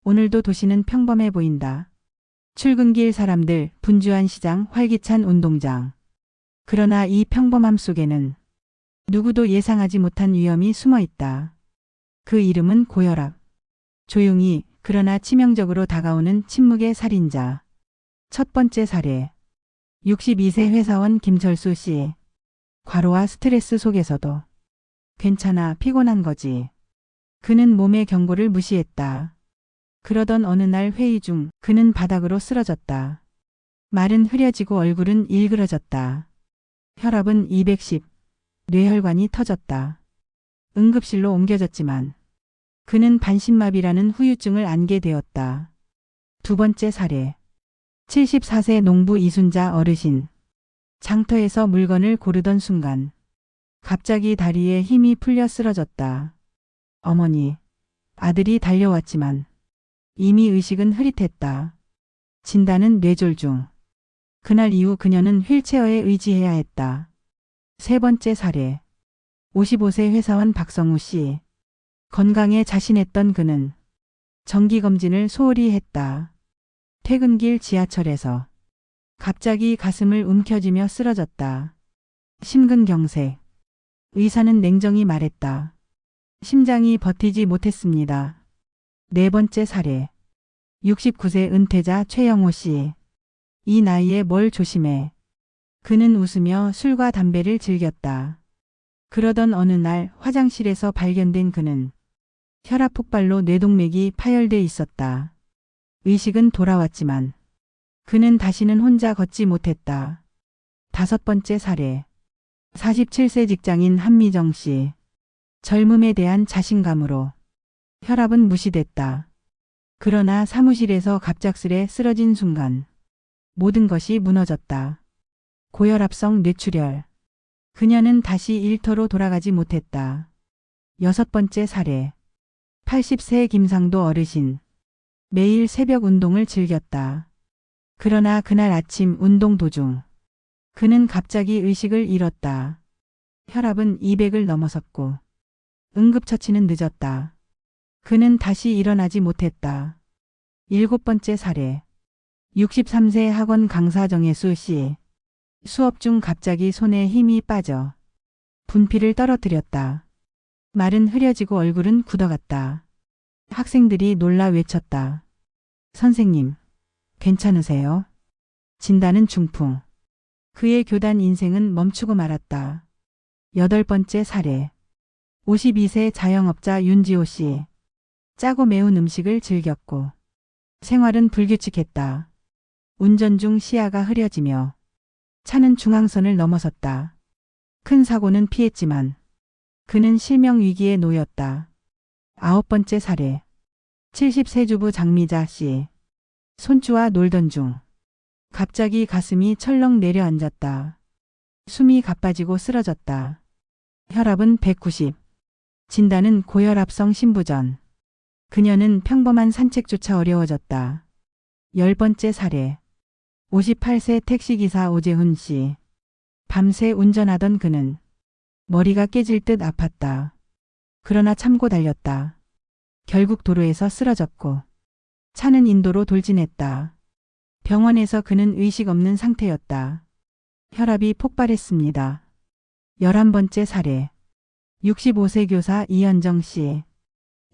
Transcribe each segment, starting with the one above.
오늘도 도시는 평범해 보인다. 출근길 사람들, 분주한 시장, 활기찬 운동장. 그러나 이 평범함 속에는 누구도 예상하지 못한 위험이 숨어 있다. 그 이름은 고혈압. 조용히 그러나 치명적으로 다가오는 침묵의 살인자. 첫 번째 사례. 62세 회사원 김철수 씨. 과로와 스트레스 속에서도 괜찮아, 피곤한 거지. 그는 몸의 경고를 무시했다. 그러던 어느 날 회의 중 그는 바닥으로 쓰러졌다. 말은 흐려지고 얼굴은 일그러졌다. 혈압은 210, 뇌혈관이 터졌다. 응급실로 옮겨졌지만 그는 반신마비라는 후유증을 안게 되었다. 두 번째 사례. 74세 농부 이순자 어르신. 장터에서 물건을 고르던 순간 갑자기 다리에 힘이 풀려 쓰러졌다. 어머니, 아들이 달려왔지만 이미 의식은 흐릿했다. 진단은 뇌졸중. 그날 이후 그녀는 휠체어에 의지해야 했다. 세 번째 사례. 55세 회사원 박성우 씨. 건강에 자신했던 그는 정기검진을 소홀히 했다. 퇴근길 지하철에서 갑자기 가슴을 움켜쥐며 쓰러졌다. 심근경색. 의사는 냉정히 말했다. 심장이 버티지 못했습니다. 네 번째 사례. 69세 은퇴자 최영호 씨. 이 나이에 뭘 조심해. 그는 웃으며 술과 담배를 즐겼다. 그러던 어느 날 화장실에서 발견된 그는 혈압 폭발로 뇌동맥이 파열돼 있었다. 의식은 돌아왔지만 그는 다시는 혼자 걷지 못했다. 다섯 번째 사례. 47세 직장인 한미정 씨. 젊음에 대한 자신감으로 혈압은 무시됐다. 그러나 사무실에서 갑작스레 쓰러진 순간 모든 것이 무너졌다. 고혈압성 뇌출혈. 그녀는 다시 일터로 돌아가지 못했다. 여섯 번째 사례. 80세 김상도 어르신. 매일 새벽 운동을 즐겼다. 그러나 그날 아침 운동 도중 그는 갑자기 의식을 잃었다. 혈압은 200을 넘어섰고 응급처치는 늦었다. 그는 다시 일어나지 못했다. 일곱 번째 사례. 63세 학원 강사 정혜수 씨. 수업 중 갑자기 손에 힘이 빠져 분필을 떨어뜨렸다. 말은 흐려지고 얼굴은 굳어갔다. 학생들이 놀라 외쳤다. 선생님, 괜찮으세요? 진단은 중풍. 그의 교단 인생은 멈추고 말았다. 여덟 번째 사례. 52세 자영업자 윤지호 씨. 짜고 매운 음식을 즐겼고 생활은 불규칙했다. 운전 중 시야가 흐려지며 차는 중앙선을 넘어섰다. 큰 사고는 피했지만 그는 실명 위기에 놓였다. 아홉 번째 사례. 70세 주부 장미자 씨. 손주와 놀던 중 갑자기 가슴이 철렁 내려앉았다. 숨이 가빠지고 쓰러졌다. 혈압은 190. 진단은 고혈압성 심부전. 그녀는 평범한 산책조차 어려워졌다. 열 번째 사례. 58세 택시기사 오재훈 씨. 밤새 운전하던 그는 머리가 깨질 듯 아팠다. 그러나 참고 달렸다. 결국 도로에서 쓰러졌고 차는 인도로 돌진했다. 병원에서 그는 의식 없는 상태였다. 혈압이 폭발했습니다. 11번째 사례. 65세 교사 이현정 씨.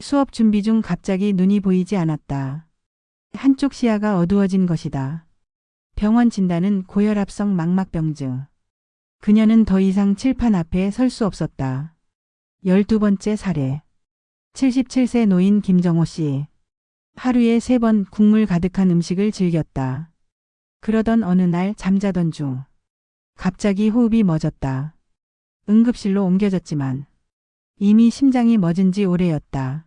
수업 준비 중 갑자기 눈이 보이지 않았다. 한쪽 시야가 어두워진 것이다. 병원 진단은 고혈압성 망막병증. 그녀는 더 이상 칠판 앞에 설 수 없었다. 12번째 사례. 77세 노인 김정호 씨. 하루에 3번 국물 가득한 음식을 즐겼다. 그러던 어느 날 잠자던 중 갑자기 호흡이 멎었다. 응급실로 옮겨졌지만 이미 심장이 멎은 지 오래였다.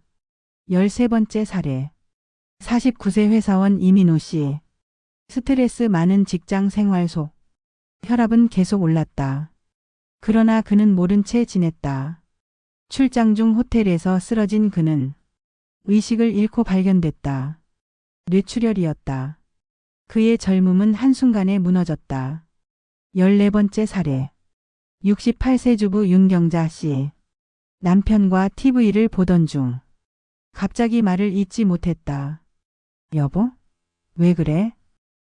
13번째 사례. 49세 회사원 이민호 씨. 스트레스 많은 직장 생활 속 혈압은 계속 올랐다. 그러나 그는 모른 채 지냈다. 출장 중 호텔에서 쓰러진 그는 의식을 잃고 발견됐다. 뇌출혈이었다. 그의 젊음은 한순간에 무너졌다. 14번째 사례. 68세 주부 윤경자 씨. 남편과 TV를 보던 중 갑자기 말을 잇지 못했다. 여보? 왜 그래?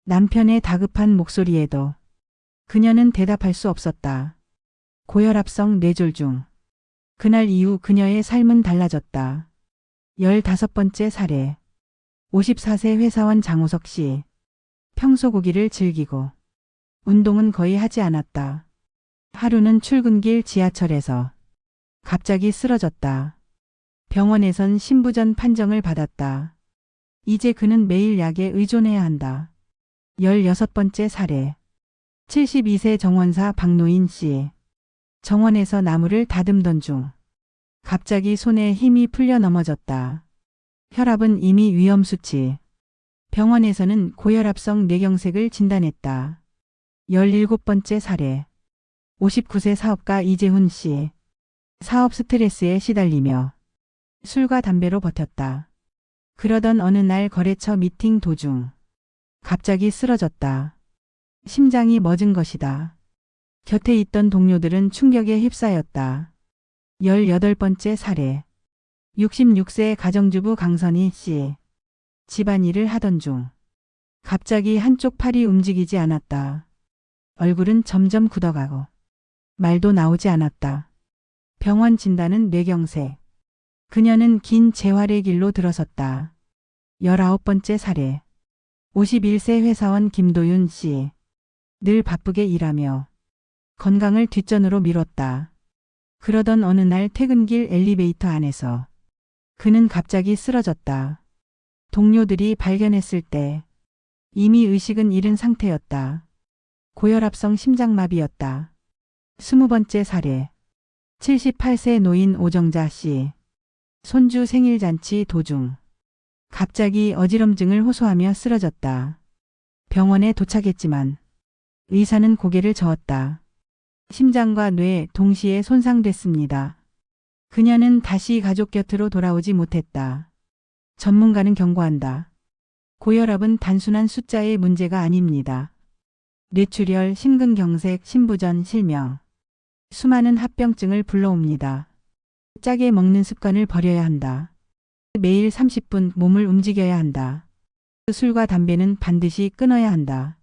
남편의 다급한 목소리에도 그녀는 대답할 수 없었다. 고혈압성 뇌졸중. 그날 이후 그녀의 삶은 달라졌다. 15번째 살해. 54세 회사원 장우석 씨. 평소 고기를 즐기고 운동은 거의 하지 않았다. 하루는 출근길 지하철에서 갑자기 쓰러졌다. 병원에선 신부전 판정을 받았다. 이제 그는 매일 약에 의존해야 한다. 16번째 살해. 72세 정원사 박노인 씨. 정원에서 나무를 다듬던 중 갑자기 손에 힘이 풀려 넘어졌다. 혈압은 이미 위험수치. 병원에서는 고혈압성 뇌경색을 진단했다. 17번째 살해. 59세 사업가 이재훈 씨. 사업 스트레스에 시달리며 술과 담배로 버텼다. 그러던 어느 날 거래처 미팅 도중 갑자기 쓰러졌다. 심장이 멎은 것이다. 곁에 있던 동료들은 충격에 휩싸였다. 18번째 살해. 66세 가정주부 강선희 씨. 집안일을 하던 중 갑자기 한쪽 팔이 움직이지 않았다. 얼굴은 점점 굳어가고 말도 나오지 않았다. 병원 진단은 뇌경색. 그녀는 긴 재활의 길로 들어섰다. 19번째 살해. 51세 회사원 김도윤 씨. 늘 바쁘게 일하며 건강을 뒷전으로 미뤘다. 그러던 어느 날 퇴근길 엘리베이터 안에서 그는 갑자기 쓰러졌다. 동료들이 발견했을 때 이미 의식은 잃은 상태였다. 고혈압성 심장마비였다. 20번째 살해. 78세 노인 오정자 씨. 손주 생일잔치 도중 갑자기 어지럼증을 호소하며 쓰러졌다. 병원에 도착했지만 의사는 고개를 저었다. 심장과 뇌 동시에 손상됐습니다. 그녀는 다시 가족 곁으로 돌아오지 못했다. 전문가는 경고한다. 고혈압은 단순한 숫자의 문제가 아닙니다. 뇌출혈, 심근경색, 신부전, 실명. 수많은 합병증을 불러옵니다. 짜게 먹는 습관을 버려야 한다. 매일 30분 몸을 움직여야 한다. 술과 담배는 반드시 끊어야 한다.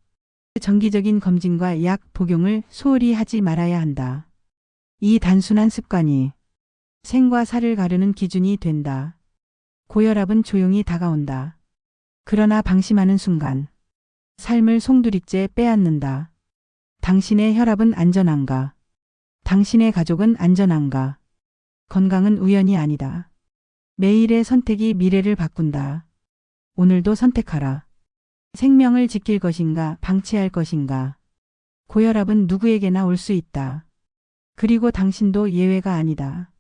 정기적인 검진과 약 복용을 소홀히 하지 말아야 한다. 이 단순한 습관이 생과 사를 가르는 기준이 된다. 고혈압은 조용히 다가온다. 그러나 방심하는 순간 삶을 송두리째 빼앗는다. 당신의 혈압은 안전한가? 당신의 가족은 안전한가? 건강은 우연이 아니다. 매일의 선택이 미래를 바꾼다. 오늘도 선택하라. 생명을 지킬 것인가, 방치할 것인가. 고혈압은 누구에게나 올 수 있다. 그리고 당신도 예외가 아니다.